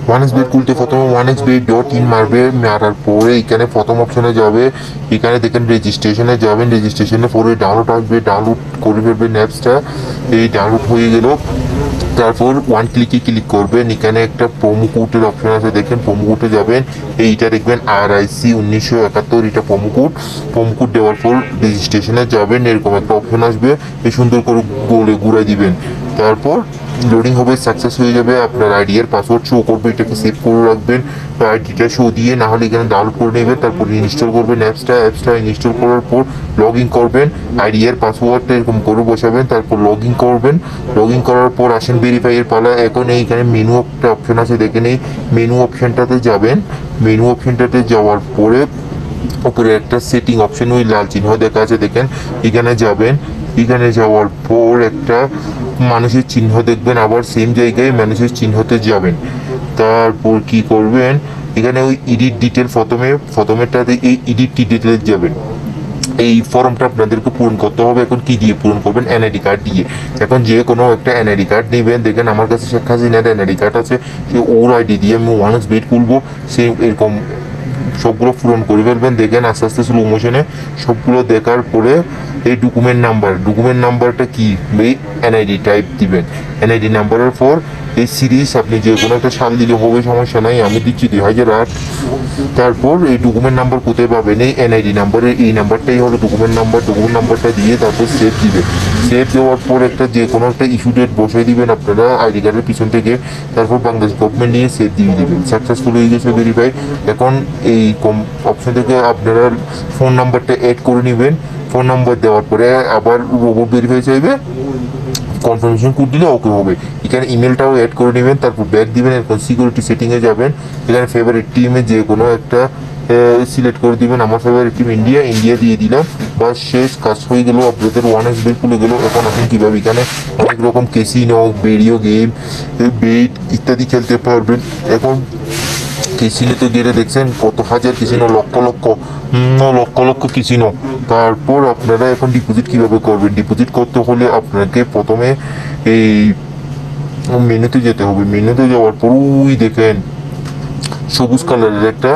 ওয়ানএক্সবেট খুলতে প্রথমে oneXBet.in মারবে, মারার পরে এখানে প্রথম অপশনে যাবে। এখানে দেখেন রেজিস্ট্রেশনে যাবেন, রেজিস্ট্রেশনে পরে ডাউনলোড আসবে, ডাউনলোড করে ফেলবেন অ্যাপসটা। এই ডাউনলোড হয়ে গেল, তারপর ওয়ান ক্লিকে ক্লিক করবেন। এখানে একটা প্রোমো কোডের অপশন আছে, দেখেন প্রোমো কোডে যাবেন। এইটা দেখবেন RIC 1971, এটা প্রোমো কোড। প্রোমো কোড দেওয়ার পর রেজিস্ট্রেশনে যাবেন, এরকম একটা অপশন আসবে, এই সুন্দর করে ঘুরাই দিবেন। তারপর লোডিং হবে, সাকসেস হয়ে যাবে, আপনার আইডি এর পাসওয়ার্ড শো করবে, এটাকে সেভ করে রাখবেন। তো আইডিটা শো দিয়ে না হলে এখানে ডাউনলোড করে নেবেন, তারপর ইনস্টল করবেন অ্যাপসটা ইনস্টল করার পর লগ ইন করবেন। আইডি এর পাসওয়ার্ডটা এরকম করে বসাবেন, তারপর লগ ইন করবেন। লগ ইন করার পর আসেন ভেরিফাই এর পালা। এখন এইখানে মেনু একটা অপশন আছে, দেখেন এই মেনু অপশনটাতে যাবেন। মেনু অপশনটাতে যাওয়ার পরে উপরে একটা সেটিং অপশন ওই লাল চিহ্ন দেখা আছে, দেখেন এখানে যাবেন। এখানে যাওয়ার পর একটা মানুষের চিহ্ন দেখবেন, আবার সেম জায়গায় মানুষের চিহ্নতে যাবেন। তারপর কি করবেন, এখানে ওই এডিট ডিটেল প্রথমেরটাতে এই এডিট ডিটেলে যাবেন। এই ফর্মটা আপনাদেরকে পূরণ করতে হবে। এখন কি দিয়ে পূরণ করবেন? NID কার্ড দিয়ে। এখন যে কোনো একটা NID কার্ড নেবেন, দেখেন আমার কাছে শেখ হাসিনার NID কার্ড আছে, সে ওর আইডি দিয়ে আমি ওয়ানএক্সবেট খুলবো, সে এরকম সবগুলো পূরণ করে ফেলবেন। দেখেন আস্তে আস্তে স্লো মোশনে সবগুলো দেখার পরে এই ডকুমেন্ট নাম্বারটা কি, এই NID টাইপ দিবেন। NID নাম্বারের পর এই সিরিজ আপনি যে কোনো একটা সাল দিলে হবে, সমস্যা নাই, আমি দিচ্ছি 2008। তারপর এই ডকুমেন্ট নাম্বার কোথায় পাবেন? এই NID নাম্বারের এই নাম্বারটাই হলো ডকুমেন্ট নাম্বারটা দিয়ে তারপর সেভ দিবেন। সেভ দেওয়ার পর একটা যে কোনো একটা ইস্যু ডেট বসাই দিবেন আপনারা আইডি কার্ডের পিছন থেকে, তারপর বাংলাদেশ গভর্নমেন্ট নিয়ে সেভ দিয়ে দিবেন। সাকসেসফুল হয়ে গেছে ভেরিফাই। এখন এই অপশন থেকে আপনারা ফোন নাম্বারটা অ্যাড করে নেবেন। ফোন নাম্বার দেওয়ার পরে আবার রোবট ভেরিফাই চাইবে, কনফার্মেশন কোড দিলে ওকে হবে। এখানে ইমেলটাও অ্যাড করে নেবেন, তারপর ব্যাক দিবেন। এরপর সিকিউরিটি সেটিংয়ে যাবেন, এখানে ফেভারিট টিমে যে কোনো একটা সিলেক্ট করে দিবেন। আমার ফেভারিট টিম ইন্ডিয়া দিয়ে দিলাম। বাস শেষ, কাজ হয়ে গেল, আপনাদের ওয়ানএক্সবেট খুলে গেল। এখন আপনি কীভাবে এখানে অনেক রকম ক্যাসিনো, ভিডিও গেম, বেট ইত্যাদি খেলতে পারবেন। এখন ক্যাসিনোতে গেলে দেখছেন কত হাজার ক্যাসিনো, লক্ষ লক্ষ ক্যাসিনো। তারপর আপনারা এখন ডিপোজিট কিভাবে করবেন? ডিপোজিট করতে হলে আপনাকে প্রথমে এই মেনুতে যেতে হবে। মেনুতে যাওয়ার পর ওই দেখেন সবুজ কালারের একটা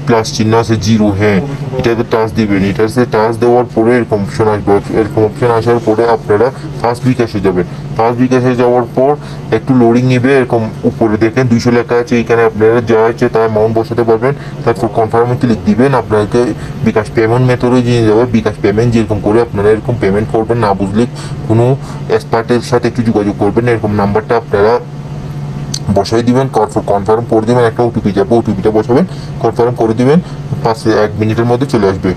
প্লাস চিহ্ন আছে, জিরো, হ্যাঁ এটাতে টাচ দিবেন। এটাতে টাচ দেওয়ার পরে এরকম অপশন আসবে। এরকম অপশন আসার পরে আপনারা ফার্স্ট বিকাশে যাবেন। ফার্স্ট বিকাশে যাওয়ার পর একটু লোডিং নেবে, এরকম উপরে দেখেন 200 লেখা আছে, এখানে আপনারা যা আছে তার অ্যামাউন্ট বসাতে পারবেন। তারপর কনফার্মে ক্লিক দিবেন, আপনাকে বিকাশ পেমেন্ট মেথডে নিয়ে যাবে। বিকাশ পেমেন্ট যেরকম করে আপনারা এরকম পেমেন্ট করবেন, না বুঝলে কোনো এক্সপার্টের সাথে একটু যোগাযোগ করবেন। এরকম নাম্বারটা আপনারা বসাই দিবেন, কনফার্ম করে দিবেন। একটা OTP যাবে, OTPটা বসাবেন, কনফার্ম করে দিবেন, 1 মিনিটের মধ্যে চলে আসবে।